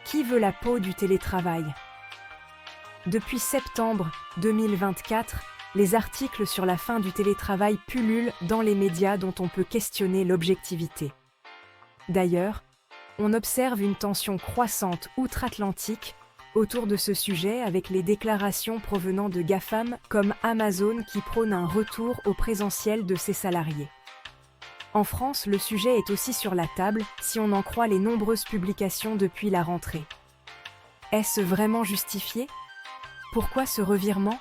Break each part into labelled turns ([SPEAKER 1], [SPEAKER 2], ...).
[SPEAKER 1] Qui veut la peau du télétravail? Depuis septembre 2024, les articles sur la fin du télétravail pullulent dans les médias dont on peut questionner l'objectivité. D'ailleurs, on observe une tension croissante outre-Atlantique autour de ce sujet avec les déclarations provenant de GAFAM comme Amazon qui prône un retour au présentiel de ses salariés. En France, le sujet est aussi sur la table si on en croit les nombreuses publications depuis la rentrée. Est-ce vraiment justifié? Pourquoi ce revirement?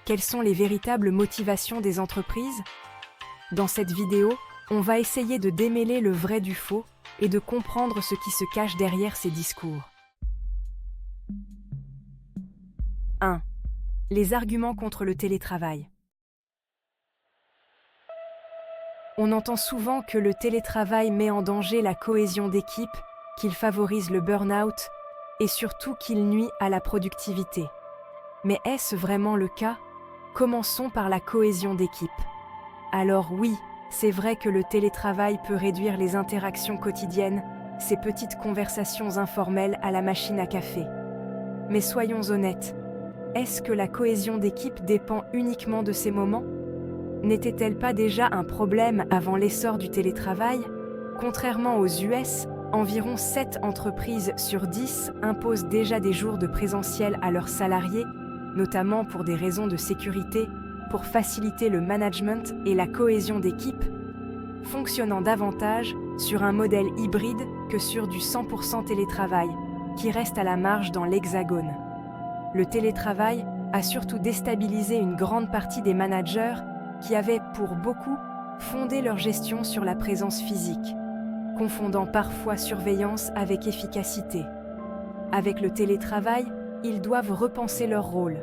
[SPEAKER 1] Quelles sont les véritables motivations des entreprises? Dans cette vidéo, on va essayer de démêler le vrai du faux et de comprendre ce qui se cache derrière ces discours. 1. Les arguments contre le télétravail. On entend souvent que le télétravail met en danger la cohésion d'équipe, qu'il favorise le burn-out et surtout qu'il nuit à la productivité. Mais est-ce vraiment le cas? Commençons par la cohésion d'équipe. Alors oui, c'est vrai que le télétravail peut réduire les interactions quotidiennes, ces petites conversations informelles à la machine à café. Mais soyons honnêtes, est-ce que la cohésion d'équipe dépend uniquement de ces moments? N'était-elle pas déjà un problème avant l'essor du télétravail? Contrairement aux US, environ 7 entreprises sur 10 imposent déjà des jours de présentiel à leurs salariés, notamment pour des raisons de sécurité, pour faciliter le management et la cohésion d'équipe, fonctionnant davantage sur un modèle hybride que sur du 100% télétravail, qui reste à la marge dans l'Hexagone. Le télétravail a surtout déstabilisé une grande partie des managers qui avaient, pour beaucoup, fondé leur gestion sur la présence physique, confondant parfois surveillance avec efficacité. Avec le télétravail, ils doivent repenser leur rôle,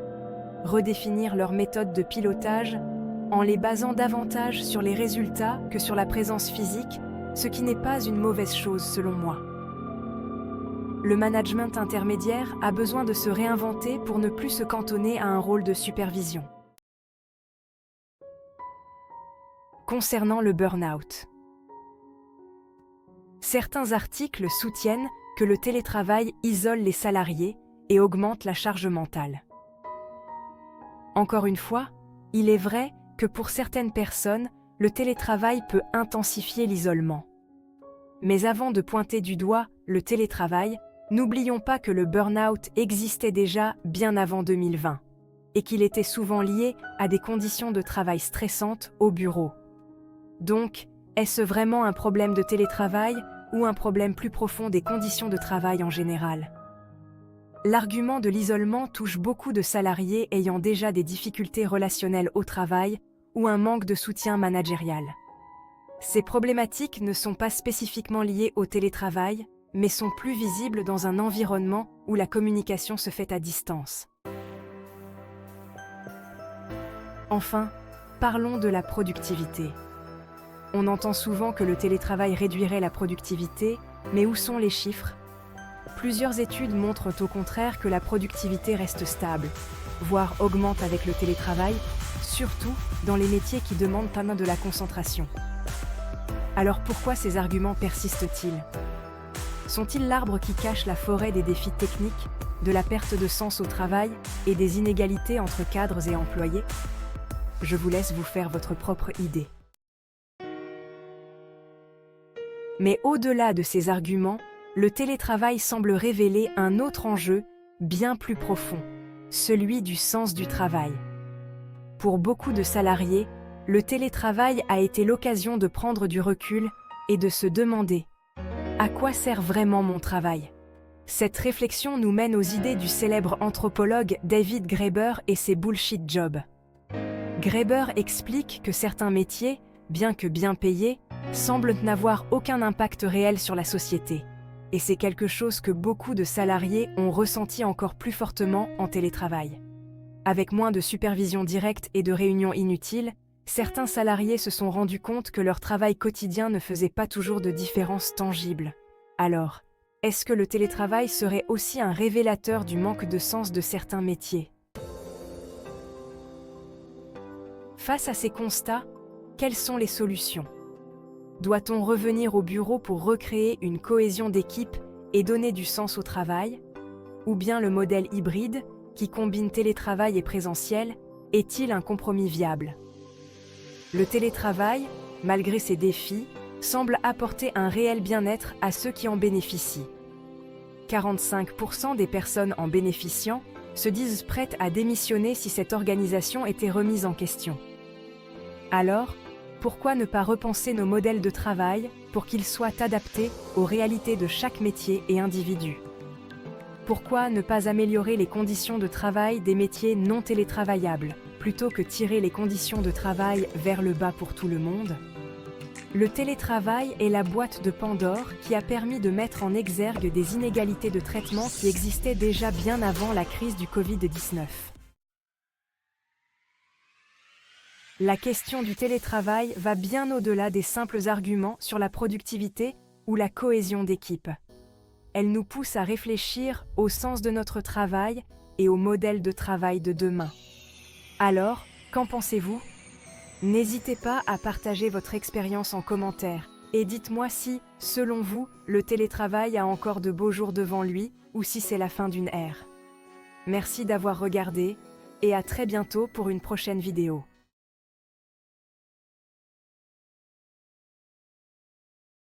[SPEAKER 1] redéfinir leur méthode de pilotage en les basant davantage sur les résultats que sur la présence physique, ce qui n'est pas une mauvaise chose selon moi. Le management intermédiaire a besoin de se réinventer pour ne plus se cantonner à un rôle de supervision. Concernant le burn-out. Certains articles soutiennent que le télétravail isole les salariés et augmente la charge mentale. Encore une fois, il est vrai que pour certaines personnes, le télétravail peut intensifier l'isolement. Mais avant de pointer du doigt le télétravail, n'oublions pas que le burn-out existait déjà bien avant 2020 et qu'il était souvent lié à des conditions de travail stressantes au bureau. Donc, est-ce vraiment un problème de télétravail ou un problème plus profond des conditions de travail en général? L'argument de l'isolement touche beaucoup de salariés ayant déjà des difficultés relationnelles au travail ou un manque de soutien managérial. Ces problématiques ne sont pas spécifiquement liées au télétravail, mais sont plus visibles dans un environnement où la communication se fait à distance. Enfin, parlons de la productivité. On entend souvent que le télétravail réduirait la productivité, mais où sont les chiffres? Plusieurs études montrent au contraire que la productivité reste stable, voire augmente avec le télétravail, surtout dans les métiers qui demandent pas mal de la concentration. Alors pourquoi ces arguments persistent-ils? Sont-ils l'arbre qui cache la forêt des défis techniques, de la perte de sens au travail et des inégalités entre cadres et employés? Je vous laisse vous faire votre propre idée. Mais au-delà de ces arguments, le télétravail semble révéler un autre enjeu bien plus profond, celui du sens du travail. Pour beaucoup de salariés, le télétravail a été l'occasion de prendre du recul et de se demander « À quoi sert vraiment mon travail ?» Cette réflexion nous mène aux idées du célèbre anthropologue David Graeber et ses bullshit jobs. Graeber explique que certains métiers, bien que bien payés, semblent n'avoir aucun impact réel sur la société. Et c'est quelque chose que beaucoup de salariés ont ressenti encore plus fortement en télétravail. Avec moins de supervision directe et de réunions inutiles, certains salariés se sont rendus compte que leur travail quotidien ne faisait pas toujours de différence tangible. Alors, est-ce que le télétravail serait aussi un révélateur du manque de sens de certains métiers? Face à ces constats, quelles sont les solutions? Doit-on revenir au bureau pour recréer une cohésion d'équipe et donner du sens au travail? Ou bien le modèle hybride, qui combine télétravail et présentiel, est-il un compromis viable? Le télétravail, malgré ses défis, semble apporter un réel bien-être à ceux qui en bénéficient. 45% des personnes en bénéficiant se disent prêtes à démissionner si cette organisation était remise en question. Alors, pourquoi ne pas repenser nos modèles de travail pour qu'ils soient adaptés aux réalités de chaque métier et individu? Pourquoi ne pas améliorer les conditions de travail des métiers non télétravaillables, plutôt que tirer les conditions de travail vers le bas pour tout le monde? Le télétravail est la boîte de Pandore qui a permis de mettre en exergue des inégalités de traitement qui existaient déjà bien avant la crise du Covid-19. La question du télétravail va bien au-delà des simples arguments sur la productivité ou la cohésion d'équipe. Elle nous pousse à réfléchir au sens de notre travail et au modèle de travail de demain. Alors, qu'en pensez-vous ? N'hésitez pas à partager votre expérience en commentaire et dites-moi si, selon vous, le télétravail a encore de beaux jours devant lui ou si c'est la fin d'une ère. Merci d'avoir regardé et à très bientôt pour une prochaine vidéo.